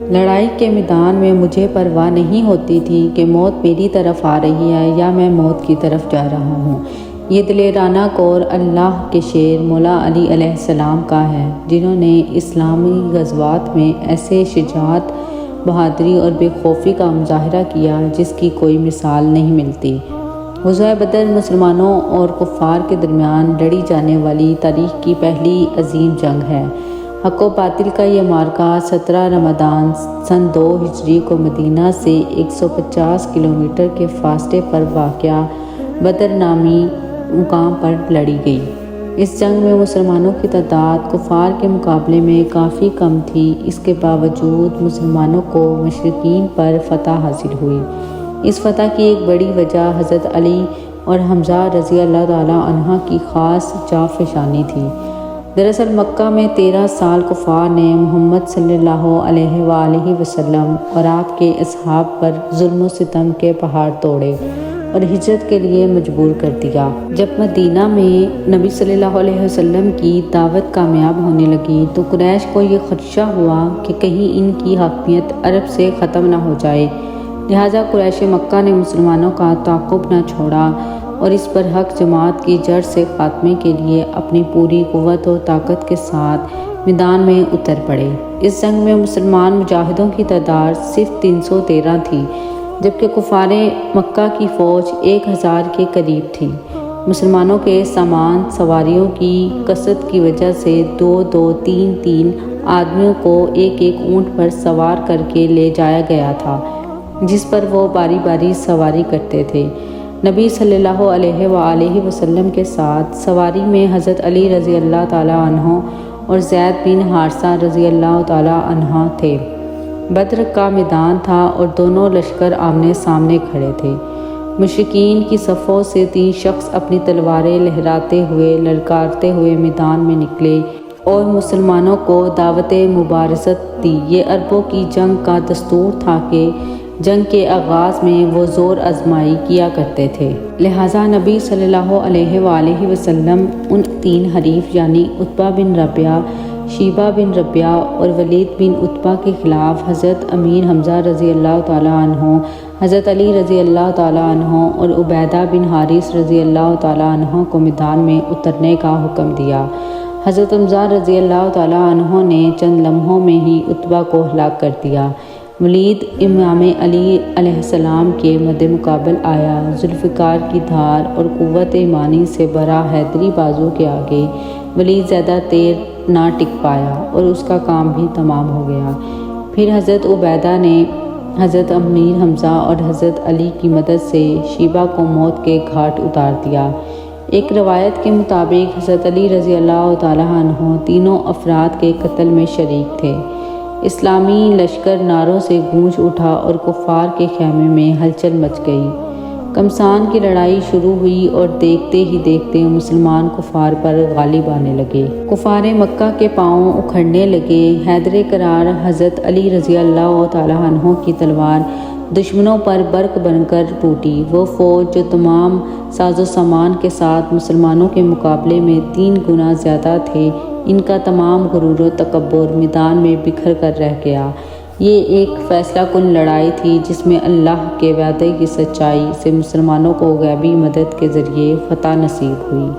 لڑائی کے میدان میں مجھے پرواہ نہیں ہوتی تھی کہ موت میری طرف آ رہی ہے یا میں موت کی طرف جا رہا ہوں۔ یہ دلیرانہ کور اللہ کے شیر مولا علی علیہ السلام کا ہے، جنہوں نے اسلامی غزوات میں ایسے شجاعت، بہادری اور بے خوفی کا مظاہرہ کیا جس کی کوئی مثال نہیں ملتی۔ غزوہ بدر مسلمانوں اور کفار کے درمیان لڑی جانے والی تاریخ کی پہلی عظیم جنگ ہے۔ حق و باطل کا یہ معرکہ 17 رمضان سن 2 ہجری کو مدینہ سے 150 کلومیٹر کے فاصلے پر واقع بدر نامی مقام پر لڑی گئی۔ اس جنگ میں مسلمانوں کی تعداد کفار کے مقابلے میں کافی کم تھی۔ اس کے باوجود مسلمانوں کو مشرکین پر فتح حاصل ہوئی۔ اس فتح کی ایک بڑی وجہ حضرت علی اور حمزہ رضی اللہ تعالیٰ عنہ کی خاص جانفشانی تھی۔ دراصل مکہ میں 13 سال کفار نے محمد صلی اللہ علیہ وآلہ وسلم اور آپ کے اصحاب پر ظلم و ستم کے پہاڑ توڑے اور ہجرت کے لیے مجبور کر دیا۔ جب مدینہ میں نبی صلی اللہ علیہ وسلم کی دعوت کامیاب ہونے لگی تو قریش کو یہ خدشہ ہوا کہ کہیں ان کی حاکمیت عرب سے ختم نہ ہو جائے، لہٰذا قریش مکہ نے مسلمانوں کا تعاقب نہ چھوڑا اور اس برحق جماعت کی جڑ سے خاتمے کے لیے اپنی پوری قوت و طاقت کے ساتھ میدان میں اتر پڑے۔ اس جنگ میں مسلمان مجاہدوں کی تعداد صرف 313 تھی، جبکہ کفار مکہ کی فوج 1000 کے قریب تھی۔ مسلمانوں کے سامان سواریوں کی کثرت کی وجہ سے 2-2، 3-3 آدمیوں کو ایک اونٹ پر سوار کر کے لے جایا گیا تھا، جس پر وہ باری باری سواری کرتے تھے۔ نبی صلی اللہ علیہ وآلہ وسلم کے ساتھ سواری میں حضرت علی رضی اللہ تعالیٰ عنہ اور زید بن حارثہ رضی اللہ تعالیٰ عنہ تھے۔ بدر کا میدان تھا اور دونوں لشکر آمنے سامنے کھڑے تھے۔ مشرکین کی صفوں سے 3 شخص اپنی تلواریں لہراتے ہوئے للکارتے ہوئے میدان میں نکلے اور مسلمانوں کو دعوت مبارزت دی۔ یہ عربوں کی جنگ کا دستور تھا کہ جنگ کے آغاز میں وہ زور آزمائی کیا کرتے تھے، لہٰذا نبی صلی اللہ علیہ وآلہ وسلم ان 3 حریف یعنی عتبہ بن ربیعہ، شیبہ بن ربیعہ اور ولید بن عتبہ کے خلاف حضرت امیر حمزہ رضی اللہ تعالیٰ عنہ، حضرت علی رضی اللہ تعالیٰ عنہ اور عبیدہ بن حارث رضی اللہ تعالیٰ عنہ کو میدان میں اترنے کا حکم دیا۔ حضرت حمزہ رضی اللہ تعالیٰ عنہ نے چند لمحوں میں ہی عتبہ کو ہلاک کر دیا۔ ولید امام علی علیہ السلام کے مد مقابل آیا۔ ذوالفقار کی دھار اور قوت ایمانی سے بھرا حیدری بازو کے آگے ولید زیادہ دیر نہ ٹک پایا اور اس کا کام بھی تمام ہو گیا۔ پھر حضرت عبیدہ نے حضرت امیر حمزہ اور حضرت علی کی مدد سے شیبہ کو موت کے گھاٹ اتار دیا۔ ایک روایت کے مطابق حضرت علی رضی اللہ تعالیٰ عنہ تینوں افراد کے قتل میں شریک تھے۔ اسلامی لشکر نعروں سے گونج اٹھا اور کفار کے خیمے میں ہلچل مچ گئی۔ کمسان کی لڑائی شروع ہوئی اور دیکھتے ہی دیکھتے مسلمان کفار پر غالب آنے لگے۔ کفار مکہ کے پاؤں اکھڑنے لگے۔ حیدر کرار حضرت علی رضی اللہ تعالیٰ عنہ کی تلوار دشمنوں پر برق بن کر ٹوٹی۔ وہ فوج جو تمام ساز و سامان کے ساتھ مسلمانوں کے مقابلے میں 3 گنا زیادہ تھے، ان کا تمام غرور و تکبر میدان میں بکھر کر رہ گیا۔ یہ ایک فیصلہ کن لڑائی تھی جس میں اللہ کے وعدے کی سچائی سے مسلمانوں کو غیبی مدد کے ذریعے فتح نصیب ہوئی۔